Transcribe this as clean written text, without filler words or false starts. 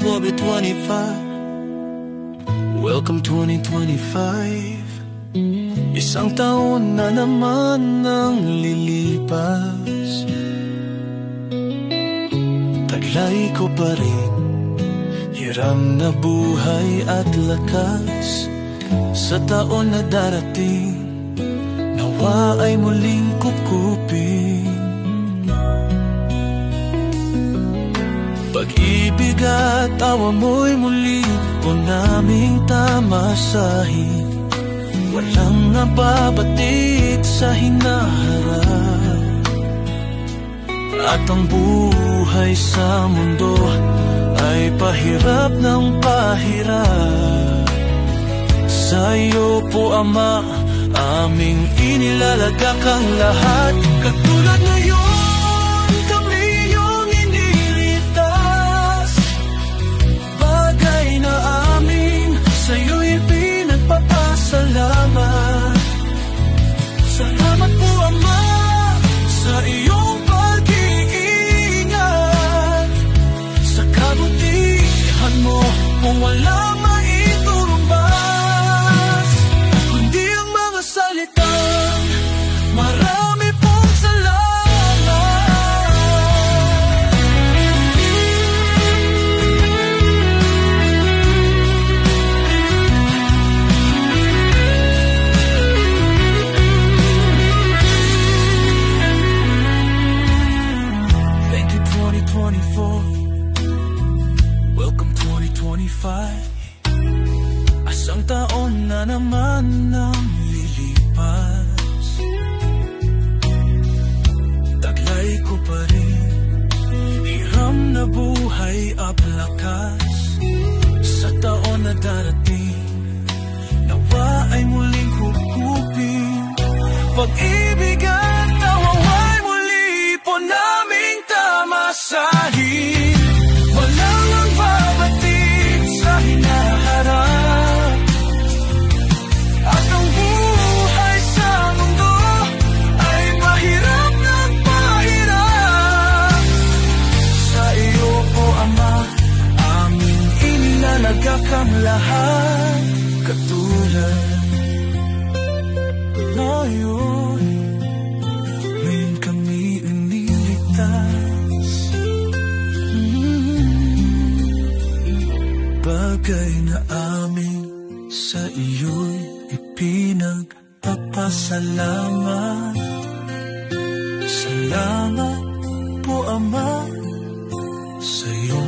will be 25. Welcome 2025. Isang taon na naman ang lilipas. Taglay ko pa rin, hiram na buhay at lakas. Sa taon na darating, nawa ay muling kukupin. Pag-ibig at awa mo'y muli po naming tamasahin. Walang nababatid sa hinaharap. At ang buhay sa mundo ay pahirap ng pahirap. Sa iyo po, Ama, aming inilalagak ang lahat. Katulad ngayon, kami yung inilitas. Bagay na amin sa'yo'y pinagpapasalamat. Salamat po, Ama, sa iyong pag-iingat. Sa kabutihan mo, kung walang maiturumbas, kundi ang mga salitang marami pong salamat. 2024, welcome 2025. Asang taon na naman ang lilipas. Taglay ko pa rin, hiram na buhay at lakas. Sa taon na darating, nawa ay muling hukupin. Pag-ibig at tawawa'y muli po naming tamasahin. Walang ang babatid sa hinaharap. At ang buhay sa mundo ay mahirap na pahirap. Sa iyo po, Ama, aming inilalagak ang lahat. Katulad ngayon, ngayon kami iniligtas. Bagay na amin sa iyo'y ipinagpapasalamat. Salamat po, Ama, sa iyong